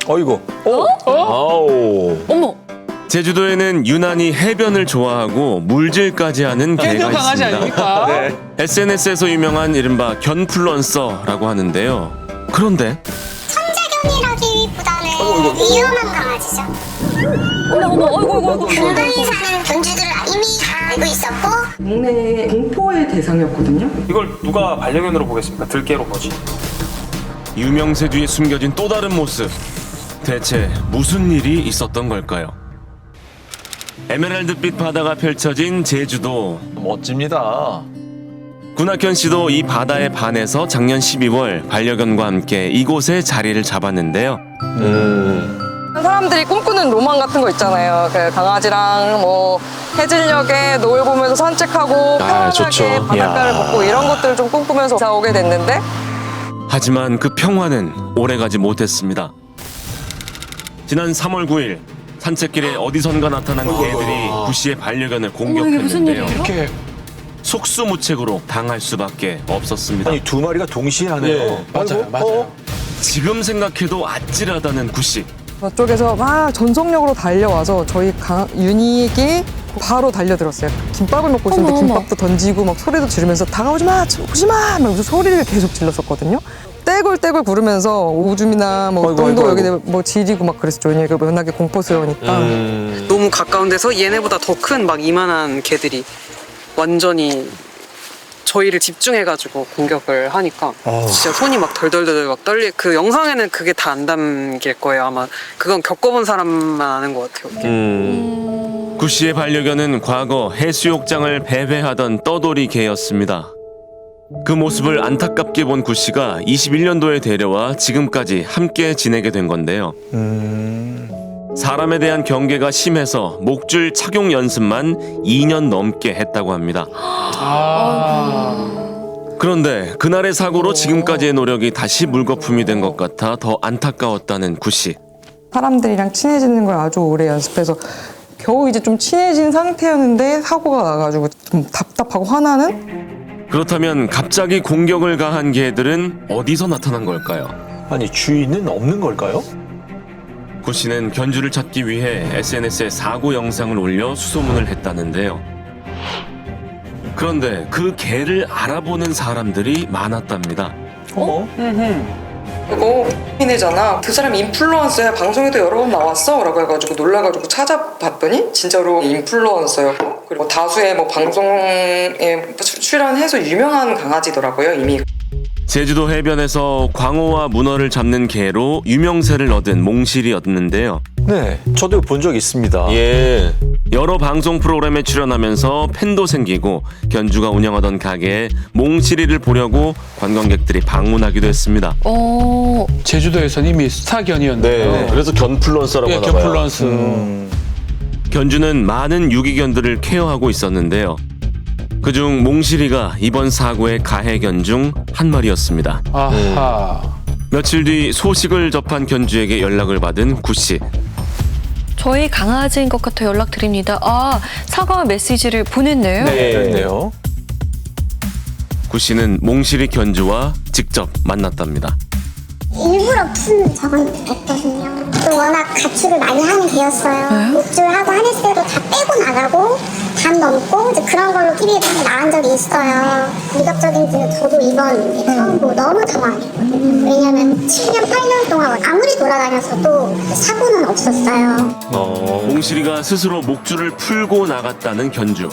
어이구. 아우. 어머. 제주도에는 유난히 해변을 좋아하고 물질까지 하는 개가 해변 강아지 있습니다. 아닙니까? 네. SNS에서 유명한 이른바 견플루언서라고 하는데요. 그런데 천재견이라기보다는 위험한 강아지죠. 어머. 근방에 사는 견주들을 이미 다 알고 있었고 동네 공포의 대상이었거든요. 이걸 누가 반려견으로 보겠습니까? 들개로 보지. 유명세 뒤에 숨겨진 또 다른 모습. 대체 무슨 일이 있었던 걸까요? 에메랄드빛 바다가 펼쳐진 제주도. 멋집니다. 구낙현 씨도 이 바다에 반해서 작년 12월 반려견과 함께 이곳에 자리를 잡았는데요. 사람들이 꿈꾸는 로망 같은 거 있잖아요. 그 강아지랑 뭐 해질녘에 노을 보면서 산책하고 편안하게 좋죠. 바닷가를 이야. 걷고 이런 것들을 좀 꿈꾸면서 이사 오게 됐는데 하지만 그 평화는 오래가지 못했습니다. 지난 3월 9일 산책길에 어디선가 나타난 개들이 구 씨의 반려견을 이게 무슨 공격했는데요. 일이에요? 이렇게 속수무책으로 당할 수밖에 없었습니다. 아니 두 마리가 동시에 하네요. 예, 맞아요, 아이고, 맞아요. 지금 생각해도 아찔하다는 구 씨. 저쪽에서 막 전속력으로 달려와서 저희 윤희에게 바로 달려들었어요. 김밥을 먹고 있었는데 어머. 김밥도 던지고 막 소리도 지르면서 다가오지 마, 오지 마, 하면서 소리를 계속 질렀었거든요. 떼굴떼굴 구르면서 오줌이나 뭐 아이고, 똥도 아이고, 여기 뭐 지리고 막 그랬죠. 윤희가 워낙에 공포스러우니까. 너무 가까운 데서 얘네보다 더 큰 막 이만한 개들이 완전히 저희를 집중해가지고 공격을 하니까 진짜 손이 막 덜덜덜 막 떨리. 그 영상에는 그게 다 안 담길 거예요. 아마 그건 겪어본 사람만 아는 것 같아요. 구 씨의 반려견은 과거 해수욕장을 배회하던 떠돌이 개였습니다. 그 모습을 안타깝게 본 구 씨가 21년도에 데려와 지금까지 함께 지내게 된 건데요. 사람에 대한 경계가 심해서 목줄 착용 연습만 2년 넘게 했다고 합니다. 그런데 그날의 사고로 지금까지의 노력이 다시 물거품이 된 것 같아 더 안타까웠다는 구 씨. 사람들이랑 친해지는 걸 아주 오래 연습해서 겨우 이제 좀 친해진 상태였는데 사고가 나가지고 좀 답답하고 화나는? 그렇다면 갑자기 공격을 가한 개들은 어디서 나타난 걸까요? 아니 주인은 없는 걸까요? 구 씨는 견주를 찾기 위해 SNS에 사고 영상을 올려 수소문을 했다는데요. 그런데 그 개를 알아보는 사람들이 많았답니다. 어머. 그거 인이잖아. 그 사람 인플루언서야. 방송에도 여러 번 나왔어. 라고 해가지고 놀라가지고 찾아봤더니 진짜로 인플루언서였고 그리고 다수의 뭐 방송에 출연해서 유명한 강아지더라고요. 이미. 제주도 해변에서 광어와 문어를 잡는 개로 유명세를 얻은 몽실이었는데요. 네, 저도 본 적 있습니다. 예. 여러 방송 프로그램에 출연하면서 팬도 생기고 견주가 운영하던 가게에 몽실이를 보려고 관광객들이 방문하기도 했습니다. 제주도에서는 이미 스타견이었는데요. 네. 그래서 견플루언서라고 예, 하나 봐요. 견플루언스. 견주는 많은 유기견들을 케어하고 있었는데요. 그중 몽실이가 이번 사고의 가해견 중 한 마리였습니다. 아하. 며칠 뒤 소식을 접한 견주에게 연락을 받은 구 씨. 저희 강아지인 것 같아 연락드립니다. 아, 사과 메시지를 보냈네요. 그랬네요. 구 씨는 몽실이 견주와 직접 만났답니다. 일부러 푼 적은 없거든요. 또 워낙 가축을 많이 하는 개였어요. 목줄하고 하네스도 다 빼고 나가고 반 넘고 이제 그런 걸로 TV에 나간 적이 있어요. 위협적인 게 저도 이번 게 처음 보고 너무 당황했거든요. 왜냐면 7년, 8년 동안 아무리 돌아다녔어도 사고는 없었어요. 몽실이가 스스로 목줄을 풀고 나갔다는 견주.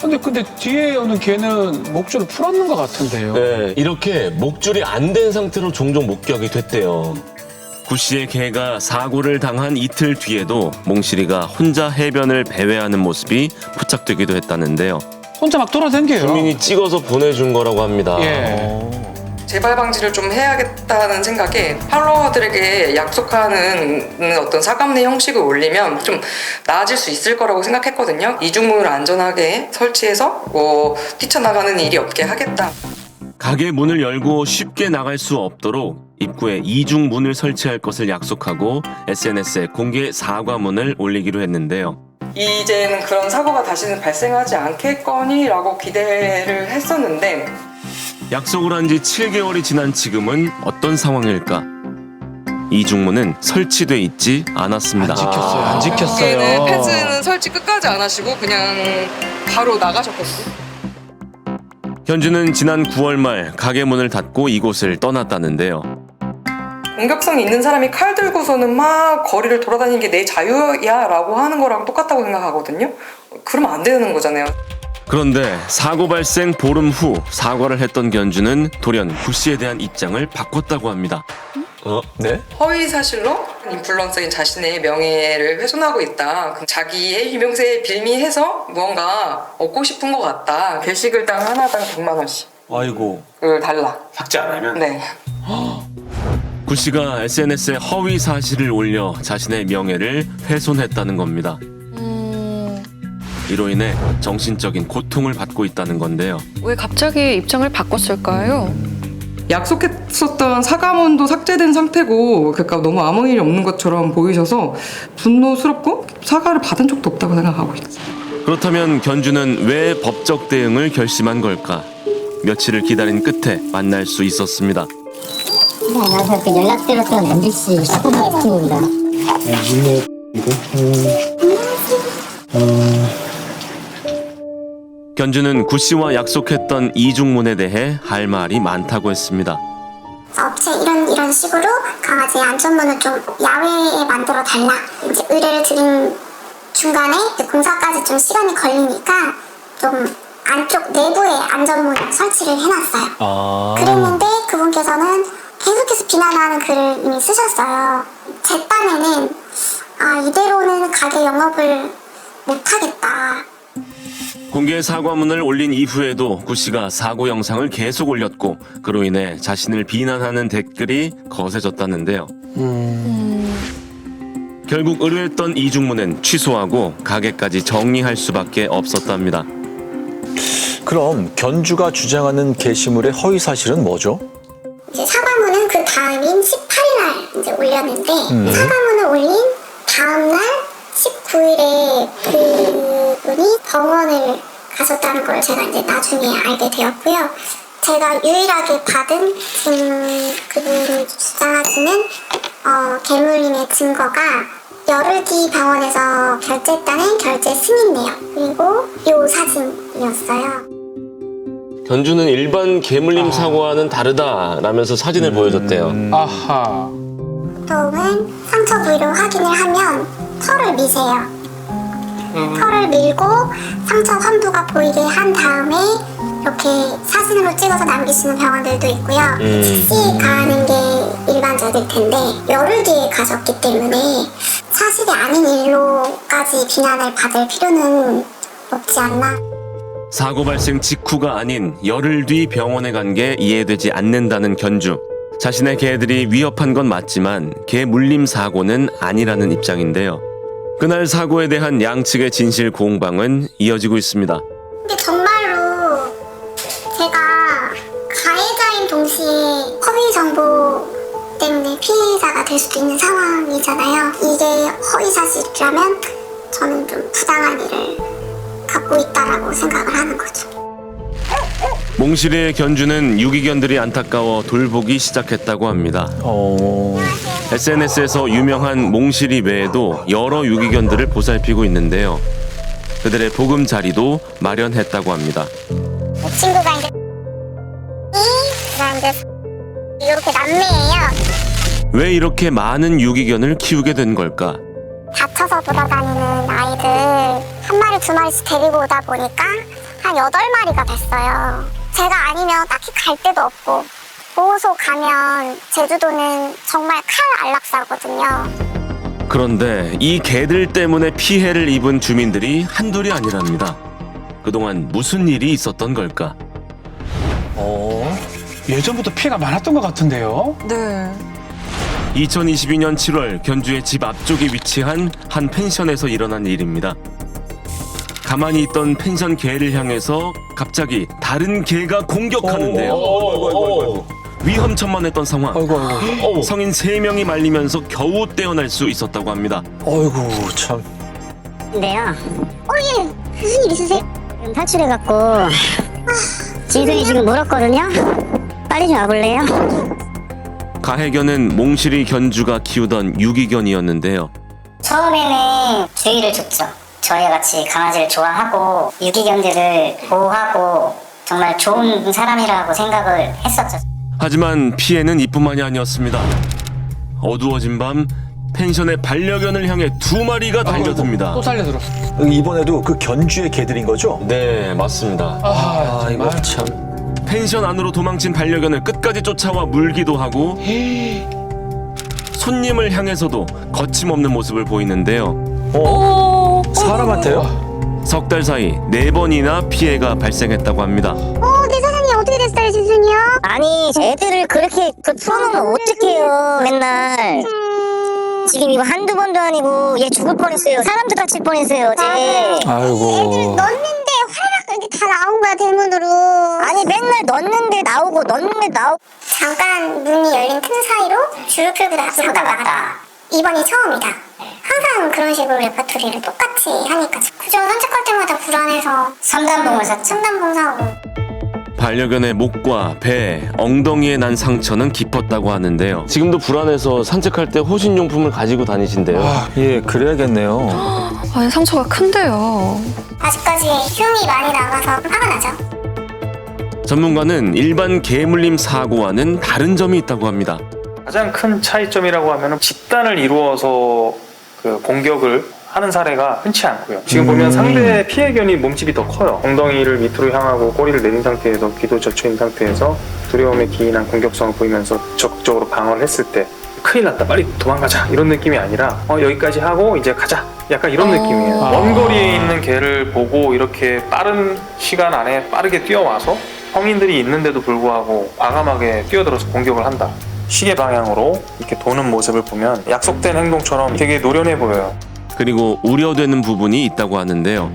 근데 뒤에 오는 개는 목줄을 풀었는 것 같은데요. 네, 이렇게 목줄이 안 된 상태로 종종 목격이 됐대요. 구 씨의 개가 사고를 당한 이틀 뒤에도 몽실이가 혼자 해변을 배회하는 모습이 포착되기도 했다는데요. 혼자 막 돌아다녀요. 주민이 찍어서 보내준 거라고 합니다. 예. 재발 방지를 좀 해야겠다는 생각에 팔로워들에게 약속하는 어떤 사과문의 형식을 올리면 좀 나아질 수 있을 거라고 생각했거든요. 이중문을 안전하게 설치해서 뭐 뛰쳐나가는 일이 없게 하겠다. 가게 문을 열고 쉽게 나갈 수 없도록 입구에 이중 문을 설치할 것을 약속하고 SNS에 공개 사과문을 올리기로 했는데요. 이제는 그런 사고가 다시는 발생하지 않겠거니라고 기대를 했었는데 약속을 한 지 7개월이 지난 지금은 어떤 상황일까? 이중문은 설치돼 있지 않았습니다. 안 지켰어요. 걔는 펜스는 설치 끝까지 안 하시고 그냥 바로 나가셨거든요. 견주는 지난 9월 말 가게 문을 닫고 이곳을 떠났다는데요. 공격성이 있는 사람이 칼 들고서는 막 거리를 돌아다니는 게 내 자유야 라고 하는 거랑 똑같다고 생각하거든요. 그러면 안 되는 거잖아요. 그런데 사고 발생 보름 후 사과를 했던 견주는 돌연 구씨에 대한 입장을 바꿨다고 합니다. 네? 허위 사실로 인플루언서인 자신의 명예를 훼손하고 있다. 자기의 유명세에 빌미해서 무언가 얻고 싶은 것 같다. 게시글당 하나당 100만 원씩. 아이고. 그걸 달라. 삭제 안 하면? 네. 구씨가 SNS에 허위 사실을 올려 자신의 명예를 훼손했다는 겁니다. 이로 인해 정신적인 고통을 받고 있다는 건데요. 왜 갑자기 입장을 바꿨을까요? 약속했었던 사과문도 삭제된 상태고 그러니까 너무 아무 일이 없는 것처럼 보이셔서 분노스럽고 사과를 받은 적도 없다고 생각하고 있어요. 그렇다면 견주는 왜 법적 대응을 결심한 걸까? 며칠을 기다린 끝에 만날 수 있었습니다. 안녕하세요. 그 연락드렸던 MBC 슈퍼마켓입니다. 견주는 구씨와 약속했던 이중문에 대해 할 말이 많다고 했습니다. 업체 이런 식으로 강아지 안전문을 좀 야외에 만들어 달라. 이제 의뢰를 드린 중간에 공사까지 좀 시간이 걸리니까 좀 안쪽 내부에 안전문 설치를 해놨어요. 그랬는데 그분께서는 계속해서 비난하는 글을 이미 쓰셨어요. 제 딴에는 이대로는 가게 영업을 못하겠다. 공개 사과문을 올린 이후에도 구씨가 사고 영상을 계속 올렸고 그로 인해 자신을 비난하는 댓글이 거세졌다는데요. 결국 의뢰했던 이중문은 취소하고 가게까지 정리할 수밖에 없었답니다. 그럼 견주가 주장하는 게시물의 허위 사실은 뭐죠? 이제 사과문은 그 다음인 18일 날 이제 올렸는데 사과문을 올린 다음 날 19일에 그분이 병원을 가셨다는 걸 제가 이제 나중에 알게 되었고요. 제가 유일하게 받은 지금 그분이 주장하시는 개물림의 증거가 열흘 뒤 병원에서 결제했다는 결제 승인 내역 그리고 요 사진이었어요. 견주는 일반 개물림 사고와는 다르다라면서 사진을 보여줬대요. 아하. 보통은 상처 부위를 확인을 하면 털을 미세요. 털을 밀고 상처 환부가 보이게 한 다음에 이렇게 사진으로 찍어서 남기시는 병원들도 있고요. 즉시 가하는 게 일반적일 텐데 열흘 뒤에 가셨기 때문에 사실이 아닌 일로까지 비난을 받을 필요는 없지 않나. 사고 발생 직후가 아닌 열흘 뒤 병원에 간 게 이해되지 않는다는 견주. 자신의 개들이 위협한 건 맞지만 개 물림 사고는 아니라는 입장인데요. 그날 사고에 대한 양측의 진실 공방은 이어지고 있습니다. 근데 정말로 제가 가해자인 동시에 허위 정보 때문에 피해자가 될 수도 있는 상황이잖아요. 이게 허위 사실이라면 저는 좀 부당한 일을 갖고 있다라고 생각을 하는 거죠. 몽실이의 견주는 유기견들이 안타까워 돌보기 시작했다고 합니다. SNS에서 유명한 몽실이 외에도 여러 유기견들을 보살피고 있는데요. 그들의 보금 자리도 마련했다고 합니다. 친구가 이제 이렇게 남매예요. 왜 이렇게 많은 유기견을 키우게 된 걸까? 다쳐서 돌아다니는 아이들 한 마리 두 마리씩 데리고 오다 보니까 한 8마리가 됐어요. 제가 아니면 딱히 갈 데도 없고 보호소 가면 제주도는 정말 칼 안락사거든요. 그런데 이 개들 때문에 피해를 입은 주민들이 한둘이 아니랍니다. 그동안 무슨 일이 있었던 걸까? 예전부터 피해가 많았던 것 같은데요. 네. 2022년 7월 견주의 집 앞쪽에 위치한 한 펜션에서 일어난 일입니다. 가만히 있던 펜션 개를 향해서 갑자기 다른 개가 공격하는데요. 위험천만했던 상황. 성인 3명이 말리면서 겨우 떼어날 수 있었다고 합니다. 어이구 참. 근데요. 예. 무슨 일 있으세요? 지금 탈출해갖고 진순이 지금 멀었거든요. 빨리 좀 와볼래요? 가해견은 몽실이 견주가 키우던 유기견이었는데요. 처음에는 주의를 줬죠. 저희와 같이 강아지를 좋아하고 유기견들을 보호하고 정말 좋은 사람이라고 생각을 했었죠. 하지만 피해는 이뿐만이 아니었습니다. 어두워진 밤 펜션에 반려견을 향해 2마리가 달려듭니다. 또 살려들었어. 이번에도 그 견주의 개들인 거죠? 네, 맞습니다. 아, 이거 정말. 참. 펜션 안으로 도망친 반려견을 끝까지 쫓아와 물기도 하고 손님을 향해서도 거침없는 모습을 보이는데요. 사람한테요? 석 달 사이 4번이나 피해가 발생했다고 합니다. 내 사장님 어떻게 됐어요, 지순이요? 아니 애들을 그렇게 풀어놓으면 어떡해요 맨날. 지금 이거 한두 번도 아니고 얘 죽을 뻔했어요. 사람도 다칠 뻔했어요 어제. 아이고. 애들 넣었는데 화려하게 이렇게 다 나온 거야, 대문으로. 아니 맨날 넣는데 나오고 넣는데 나오고. 잠깐 문이 열린 틈 사이로 줄을 끌고 나갔다. 이번이 처음이다. 항상 그런 식으로 레퍼토리를 똑같이 하니까 그저 산책할 때마다 불안해서 삼단봉을 샀죠. 3단봉 사고. 반려견의 목과 배, 엉덩이에 난 상처는 깊었다고 하는데요. 지금도 불안해서 산책할 때 호신용품을 가지고 다니신대요. 예, 그래야겠네요. 아, 상처가 큰데요. 아직까지 흉이 많이 남아서 화가 나죠. 전문가는 일반 개물림 사고와는 다른 점이 있다고 합니다. 가장 큰 차이점이라고 하면 집단을 이루어서 그 공격을 하는 사례가 흔치 않고요. 지금 보면 상대 피해견이 몸집이 더 커요. 엉덩이를 밑으로 향하고 꼬리를 내린 상태에서 귀도 젖혀있는 상태에서 두려움에 기인한 공격성을 보이면서 적극적으로 방어를 했을 때 큰일 났다 빨리 도망가자 이런 느낌이 아니라 여기까지 하고 이제 가자 약간 이런 느낌이에요. 먼 거리에 있는 개를 보고 이렇게 빠른 시간 안에 빠르게 뛰어와서 성인들이 있는데도 불구하고 과감하게 뛰어들어서 공격을 한다. 시계 방향으로 이렇게 도는 모습을 보면 약속된 행동처럼 되게 노련해 보여요. 그리고 우려되는 부분이 있다고 하는데요.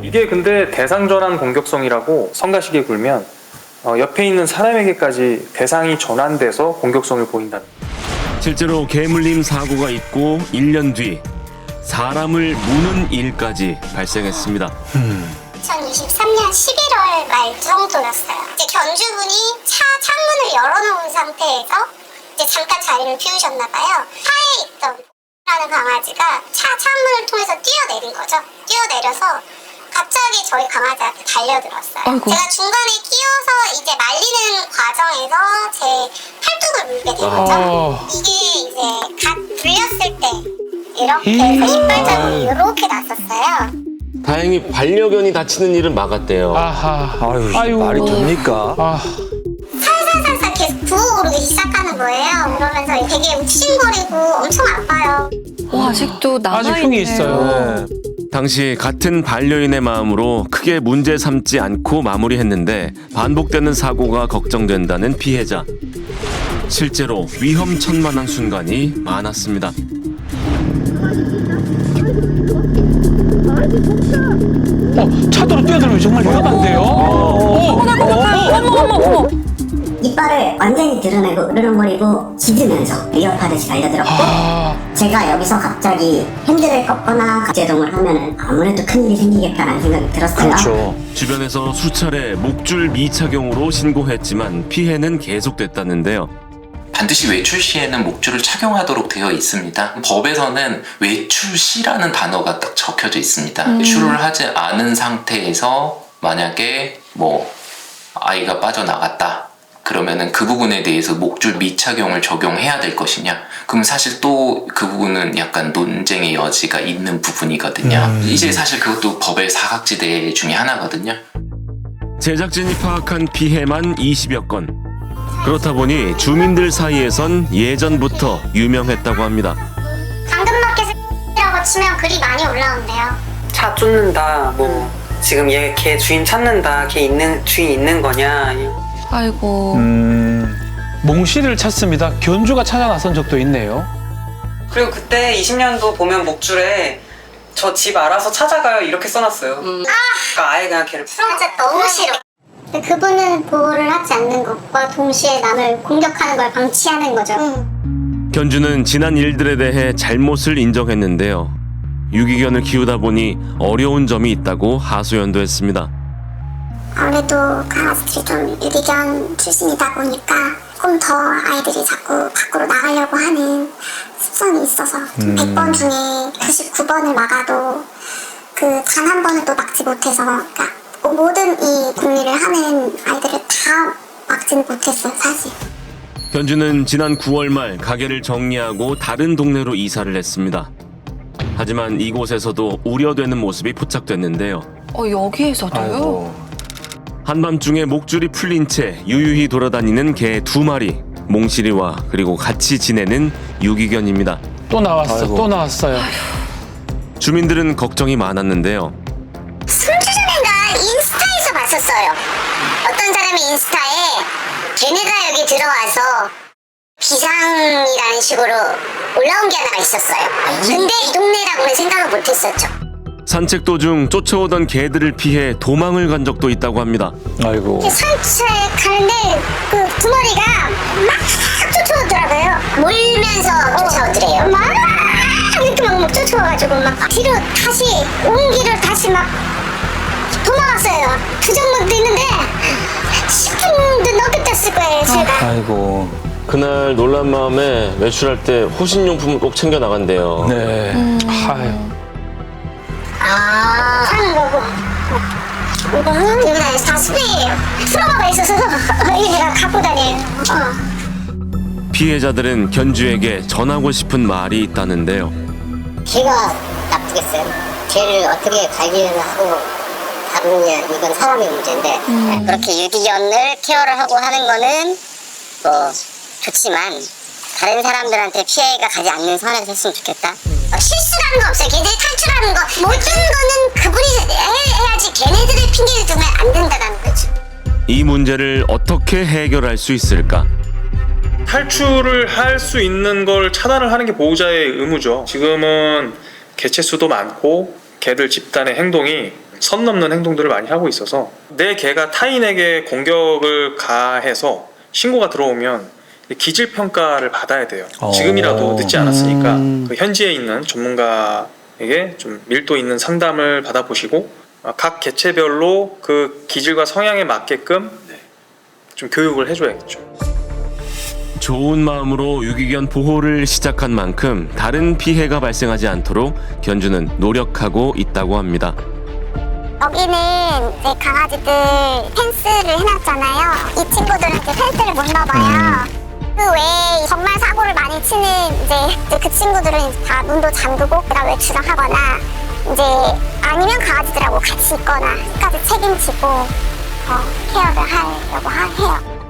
이게 근데 대상전환 공격성이라고 성가시게 굴면 옆에 있는 사람에게까지 대상이 전환돼서 공격성을 보인다는 실제로 개물림 사고가 있고 1년 뒤 사람을 무는 일까지 발생했습니다. 2023년 11월 말 정도였어요. 이제 견주분이 차 창문을 열어놓은 상태에서 이제 잠깐 자리를 비우셨나봐요. 차에 있던 라는 강아지가 차 창문을 통해서 뛰어내린 거죠. 뛰어내려서 갑자기 저희 강아지한테 달려들었어요. 아이고. 제가 중간에 끼어서 이제 말리는 과정에서 제 팔뚝을 물게 된 거죠. 이게 이제 갓 불렸을 때 이렇게 해서 이빨 자국이 이렇게 났었어요. 다행히 반려견이 다치는 일은 막았대요. 아하. 아유, 말이 됩니까? 살살살살 계속 부어오르기 시작하는 거예요. 그러면서 되게 욱신거리고 엄청 아파요. 와, 아직도 아직 남아있네요. 흉이 있어요. 당시 같은 반려인의 마음으로 크게 문제 삼지 않고 마무리했는데 반복되는 사고가 걱정된다는 피해자. 실제로 위험천만한 순간이 많았습니다. 차도로 뛰어들면 정말 위험한데요. 어머. 이빨을 완전히 드러내고 으르렁거리고 짖으면서 위협하듯이 달려들었고 제가 여기서 갑자기 핸들을 꺾거나 제동을 하면은 아무래도 큰일이 생기겠다라는 생각이 들었어요. 그렇죠. 주변에서 수차례 목줄 미착용으로 신고했지만 피해는 계속됐다는데요. 반드시 외출 시에는 목줄을 착용하도록 되어 있습니다. 법에서는 외출 시라는 단어가 딱 적혀져 있습니다. 외출을 하지 않은 상태에서 만약에 아이가 빠져나갔다. 그러면은 그 부분에 대해서 목줄 미착용을 적용해야 될 것이냐? 그럼 사실 또 그 부분은 약간 논쟁의 여지가 있는 부분이거든요. 이제 사실 그것도 법의 사각지대 중에 하나거든요. 제작진이 파악한 피해만 20여 건. 그렇다 보니 주민들 사이에선 예전부터 유명했다고 합니다. 당근마켓이라고 치면 글이 많이 올라온대요. 차 쫓는다 뭐 지금 얘 걔 주인 찾는다 걔 주인 있는 거냐. 아이고. 몽실을 찾습니다. 견주가 찾아 나선 적도 있네요. 그리고 그때 20년도 보면 목줄에 저 집 알아서 찾아가요 이렇게 써놨어요. 그러니까 아예 그냥 걔를 진짜 너무 싫어. 근데 그분은 보호를 하지 않는 것과 동시에 남을 공격하는 걸 방치하는 거죠. 견주는 지난 일들에 대해 잘못을 인정했는데요. 유기견을 키우다 보니 어려운 점이 있다고 하소연도 했습니다. 아무래도 강아지들이 좀 유기견 출신이다 보니까 조금 더 아이들이 자꾸 밖으로 나가려고 하는 습성이 있어서 100번 중에 99번을 막아도 그 단 한 번을 또 막지 못해서 그러니까 모든 이 궁리를 하는 아이들을 다 막지는 못했어요, 사실. 견주는 지난 9월 말 가게를 정리하고 다른 동네로 이사를 했습니다. 하지만 이곳에서도 우려되는 모습이 포착됐는데요. 여기에서도요? 아이고. 한밤중에 목줄이 풀린 채 유유히 돌아다니는 개 2마리, 몽실이와 그리고 같이 지내는 유기견입니다. 또 나왔어. 아이고. 또 나왔어요. 주민들은 걱정이 많았는데요. 3주 전인가 인스타에서 봤었어요. 어떤 사람이 인스타에 걔네가 여기 들어와서 비상이라는 식으로 올라온 게 하나가 있었어요. 근데 이 동네라고는 생각을 못했었죠. 산책 도중 쫓아오던 개들을 피해 도망을 간 적도 있다고 합니다. 아이고. 산책하는데 그 두 마리가 막 쫓아오더라고요. 몰면서 쫓아오더래요. 막 이렇게 막 쫓아와가지고 막 뒤로 다시 온 길을 다시 막 도망갔어요. 그 정도도 있는데 10분도 넘게 떴을 거예요, 제가. 아이고. 그날 놀란 마음에 외출할 때 호신용품을 꼭 챙겨 나간대요. 네. 아유. 하는 거고. 이거는 여기다 다 스프레이예요. 프로가 있어서 얘네가 갖고 다녀요. 피해자들은 견주에게 전하고 싶은 말이 있다는데요. 걔가 나쁘겠어요. 걔를 어떻게 관리를 하고 다루느냐 이건 사람의 문제인데 그렇게 유기견을 케어를 하고 하는 거는 뭐 좋지만 다른 사람들한테 피해가 가지 않는 선에서 했으면 좋겠다. 실수라는 거 없어요. 걔네들이 탈출하는 거 모든 거는 그분이 해야지 걔네들의 핑계를 두면 안 된다는 거죠. 이 문제를 어떻게 해결할 수 있을까? 탈출을 할 수 있는 걸 차단을 하는 게 보호자의 의무죠. 지금은 개체 수도 많고 개들 집단의 행동이 선 넘는 행동들을 많이 하고 있어서 내 개가 타인에게 공격을 가해서 신고가 들어오면 기질평가를 받아야 돼요. 지금이라도 늦지 않았으니까 그 현지에 있는 전문가에게 좀 밀도 있는 상담을 받아보시고 각 개체별로 그 기질과 성향에 맞게끔 좀 교육을 해줘야겠죠. 좋은 마음으로 유기견 보호를 시작한 만큼 다른 피해가 발생하지 않도록 견주는 노력하고 있다고 합니다. 여기는 이제 강아지들 펜스를 해놨잖아요. 이 친구들은 이제 펜스를 못 넣어봐요. 그 외에 정말 사고를 많이 치는 이제 그 친구들은 이제 다 문도 잠그고 그다음 외출을 하거나 이제 아니면 강아지들하고 같이 있거나 끝까지 책임지고 케어를 하려고 해요.